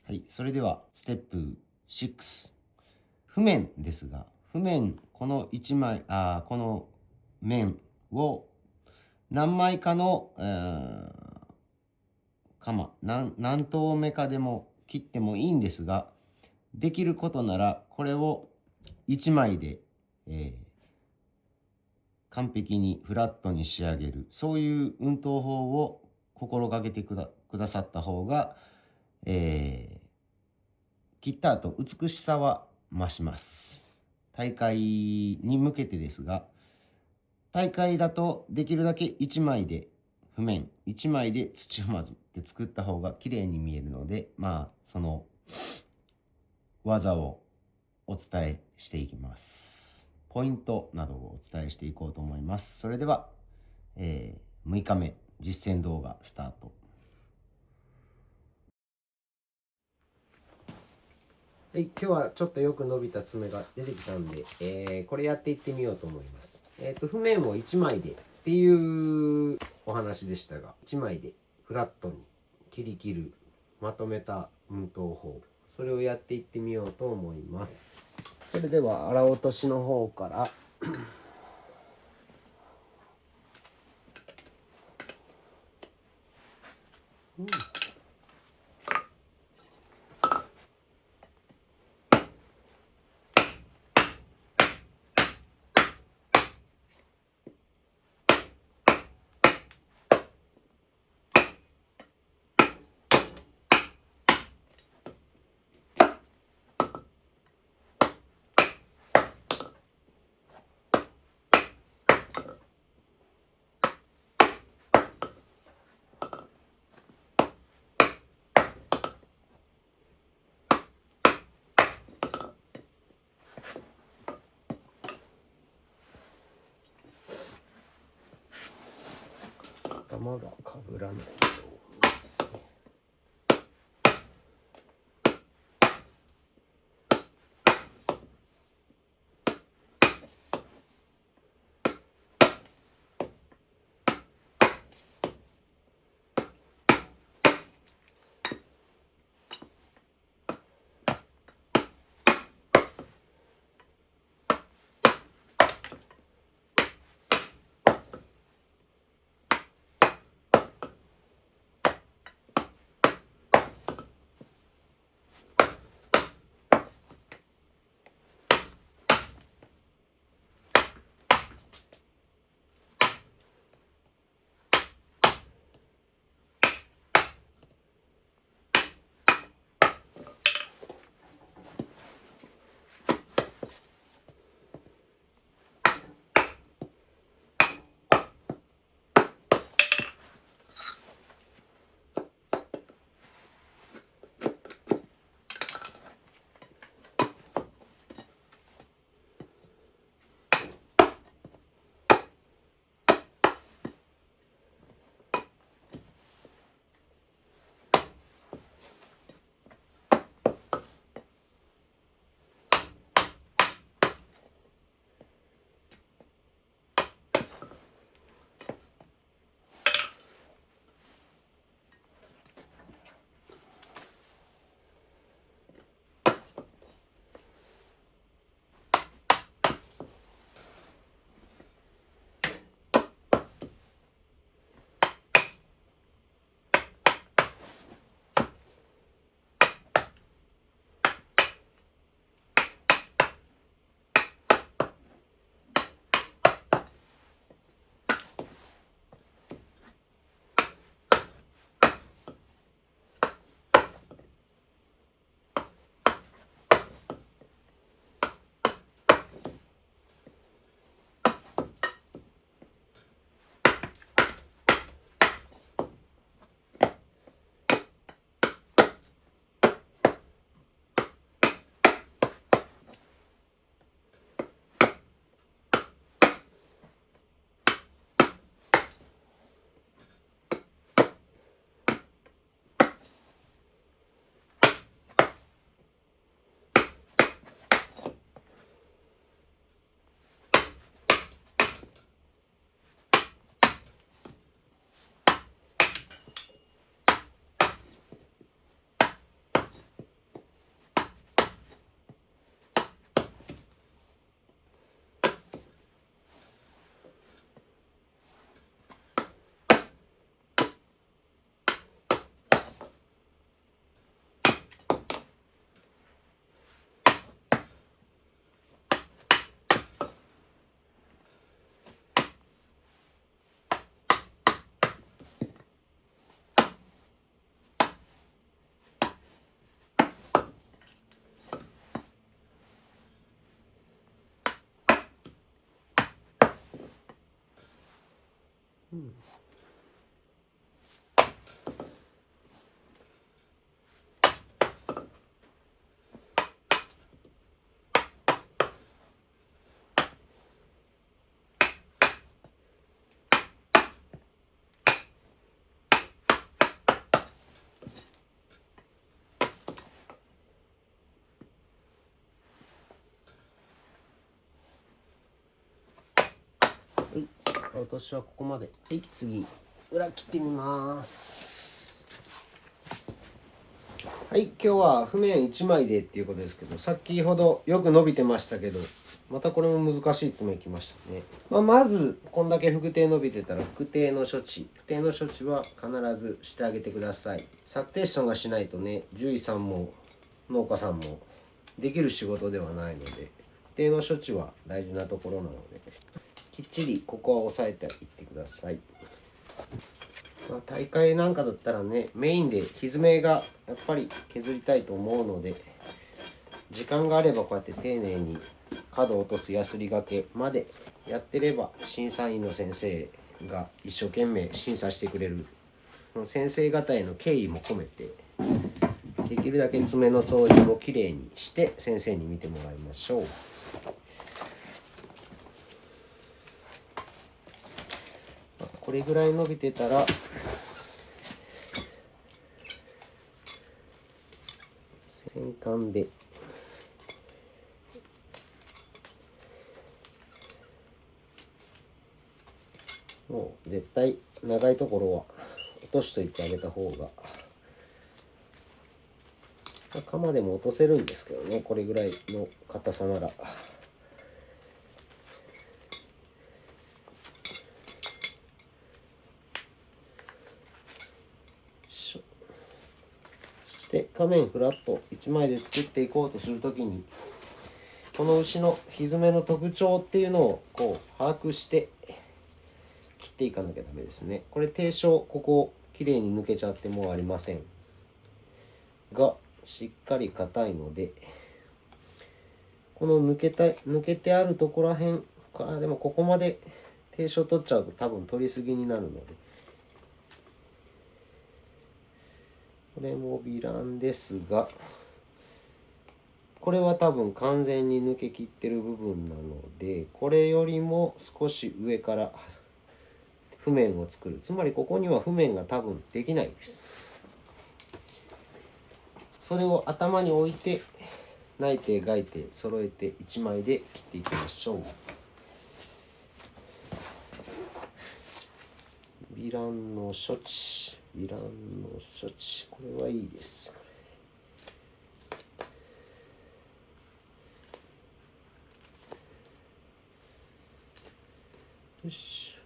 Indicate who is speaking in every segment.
Speaker 1: はい、それではステップ6。譜面ですが、譜面、この1枚、この面を何枚かの、鎌、何等目かでも切ってもいいんですが、できることならこれを1枚で、完璧にフラットに仕上げる、そういう運動法を心がけてくださった方が、切った後美しさは増します。大会に向けてですが、大会だとできるだけ1枚で譜面1枚で土を混ぜて作った方が綺麗に見えるので、その技をお伝えしていきます。ポイントなどをお伝えしていこうと思います。それでは、6日目実践動画スタート。はい、今日はちょっとよく伸びた爪が出てきたんで、これやっていってみようと思います。譜面を1枚でっていうお話でしたが、1枚でフラットに切り切るまとめた運動法、それをやっていってみようと思います。それでは荒落としの方から頭がかぶらないようにですね。私はここまで。はい、次裏切ってみます。はい、今日は譜面1枚でっていうことですけど、先ほどよく伸びてましたけど、またこれも難しい爪きましたね。まずこんだけ副定伸びてたら副定の処置は必ずしてあげてください。索定師さんがしないとね、獣医さんも農家さんもできる仕事ではないので、副定の処置は大事なところなので、きっちりここは押さえていってください。大会なんかだったらね、メインで蹄がやっぱり削りたいと思うので、時間があればこうやって丁寧に角を落とすヤスリがけまでやってれば、審査員の先生が一生懸命審査してくれる、先生方への敬意も込めて、できるだけ爪の掃除もきれいにして先生に見てもらいましょう。これぐらい伸びてたら先端でもう絶対長いところは落としといてあげた方が、鎌でも落とせるんですけどね、これぐらいの硬さなら。で仮面フラット1枚で作っていこうとするときに、この牛の蹄の特徴っていうのをこう把握して切っていかなきゃダメですね。これ低所ここきれいに抜けちゃってもうありませんが、しっかり硬いので、この抜けてあるところらへんか、でもここまで低所取っちゃうと多分取りすぎになるので、これもビランですが、これは多分完全に抜けきってる部分なので、これよりも少し上から譜面を作る。つまりここには譜面が多分できないです。それを頭に置いて内定外定揃えて1枚で切っていきましょう。ヴィランの処置、これはいいです。よし。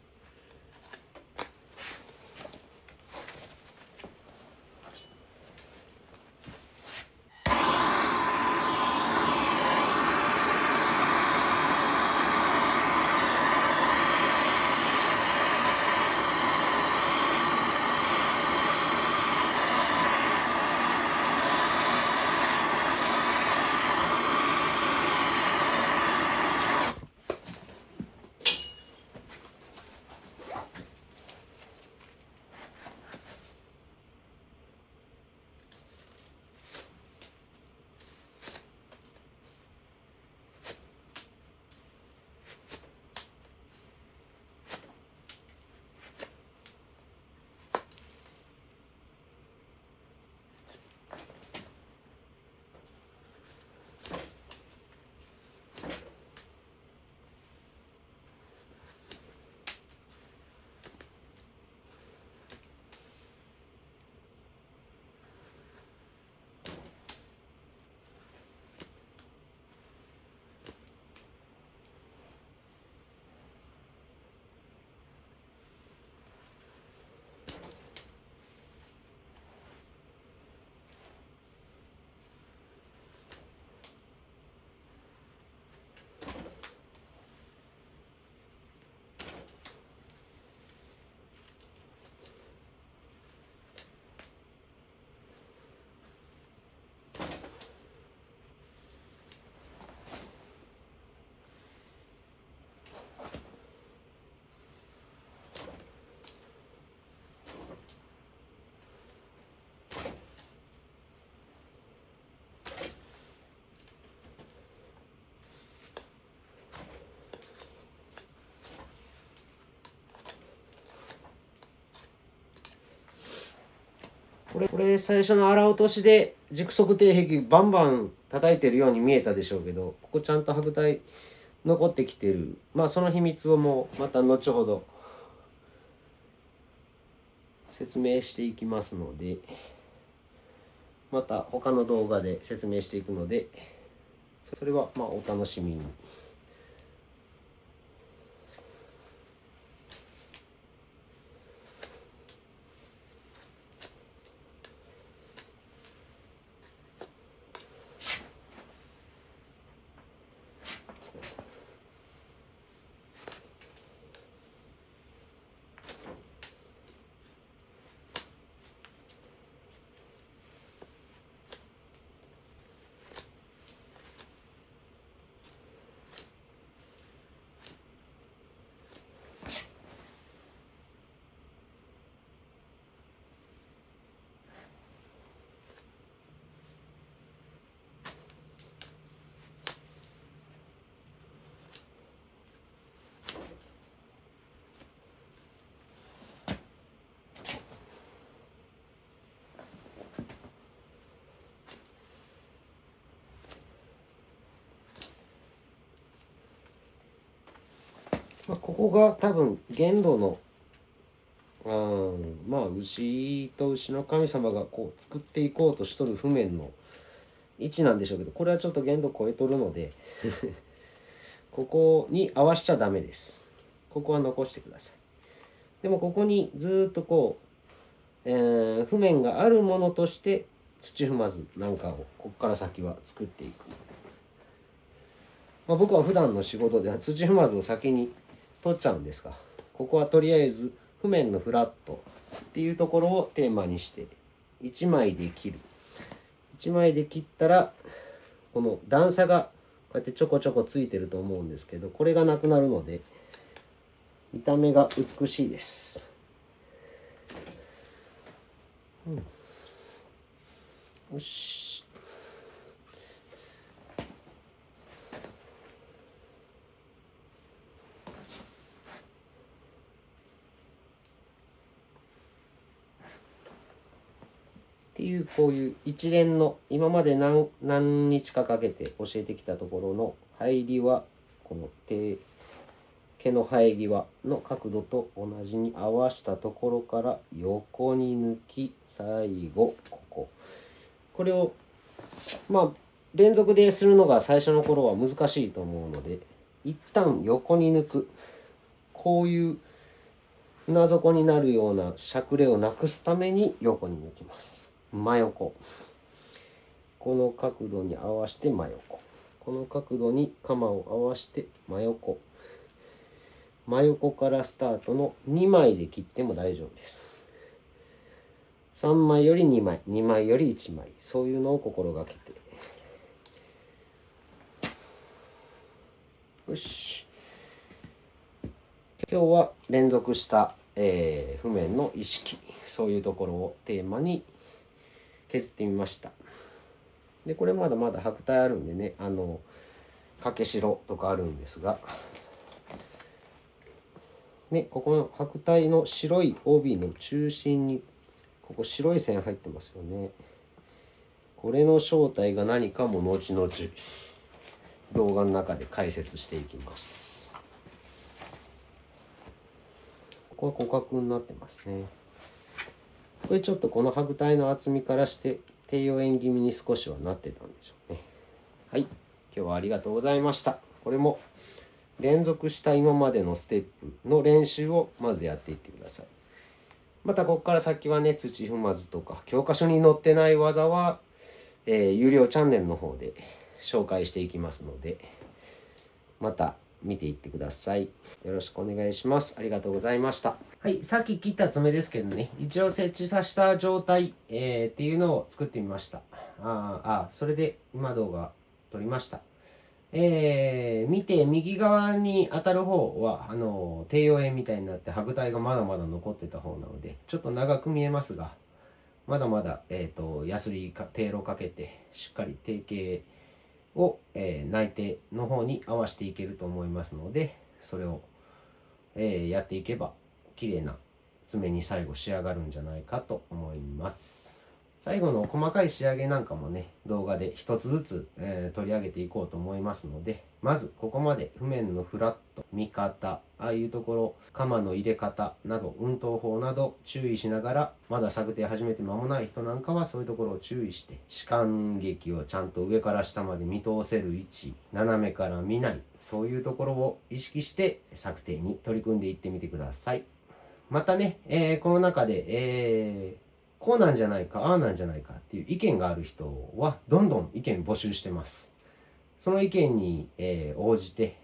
Speaker 1: これ最初の荒落としで軸測定壁バンバン叩いてるように見えたでしょうけど、ここちゃんと白帯残ってきてる。まあその秘密をもうまた後ほど説明していきますので、また他の動画で説明していくので、それはまあお楽しみに。ここが多分限度の、まあ牛と牛の神様がこう作っていこうとしとる譜面の位置なんでしょうけど、これはちょっと限度超えとるのでここに合わしちゃダメです。ここは残してください。でもここにずっとこう、譜面があるものとして土踏まずなんかをここから先は作っていく。僕は普段の仕事では土踏まずを先に取っちゃうんですが、ここはとりあえず譜面のフラットっていうところをテーマにして1枚で切る。1枚で切ったらこの段差がこうやってちょこちょこついてると思うんですけど、これがなくなるので見た目が美しいです。よし。っていうこういう一連の今まで何日かかけて教えてきたところの入りはこの毛の生え際の角度と同じに合わしたところから横に抜き、最後これをまあ連続でするのが最初の頃は難しいと思うので、一旦横に抜く、こういう船底になるようなしゃくれをなくすために横に抜きます。真横、この角度に合わせて真横、この角度に鎌を合わせて真横、真横からスタートの2枚で切っても大丈夫です。3枚より2枚、2枚より1枚、そういうのを心がけて。よし。今日は連続した、譜面の意識、そういうところをテーマに削ってみました。でこれまだまだ白帯あるんでね、掛け白とかあるんですが、ね、ここの白帯の白い帯の中心にここ白い線入ってますよね。これの正体が何かも後々動画の中で解説していきます。ここは互角になってますね。これちょっとこの白帯の厚みからして低葉円気味に少しはなってたんでしょうね。はい、今日はありがとうございました。これも連続した今までのステップの練習をまずやっていってください。またここから先はね、土踏まずとか教科書に載ってない技は、有料チャンネルの方で紹介していきますので、また見ていってください。よろしくお願いします。ありがとうございました。はい、さっき切った爪ですけどね、一応設置させた状態、っていうのを作ってみました。それで今動画撮りました。見て右側に当たる方は低葉円みたいになって白帯がまだまだ残ってた方なのでちょっと長く見えますが、まだまだ、ヤスリかテーロかけてしっかり定型を、内定の方に合わせていけると思いますので、それを、やっていけば綺麗な爪に最後仕上がるんじゃないかと思います。最後の細かい仕上げなんかもね、動画で一つずつ、取り上げていこうと思いますので、まずここまで譜面のフラット、見方、ああいうところ、鎌の入れ方など、運動法など注意しながら、まだ作庭始めて間もない人なんかはそういうところを注意して、歯間劇をちゃんと上から下まで見通せる位置、斜めから見ない、そういうところを意識して作庭に取り組んでいってみてください。またね、この中で、こうなんじゃないか、ああなんじゃないかっていう意見がある人は、どんどん意見募集してます。その意見に、応じて、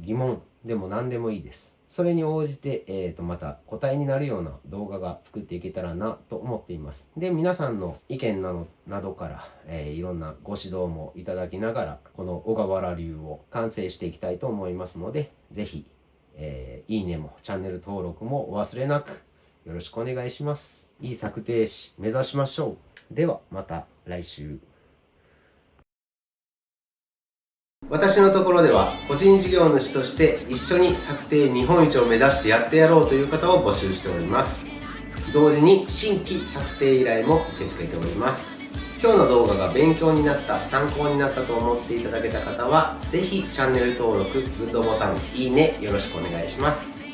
Speaker 1: 疑問でも何でもいいです。それに応じて、また答えになるような動画が作っていけたらなと思っています。で、皆さんの意見などから、いろんなご指導もいただきながら、この小川原流を完成していきたいと思いますので、ぜひ、いいねもチャンネル登録もお忘れなく。よろしくお願いします。いい作庭師目指しましょう。ではまた来週。私のところでは個人事業主として一緒に作庭日本一を目指してやってやろうという方を募集しております。同時に新規作庭依頼も受け付けております。今日の動画が勉強になった、参考になったと思っていただけた方は、ぜひチャンネル登録、グッドボタン、いいねよろしくお願いします。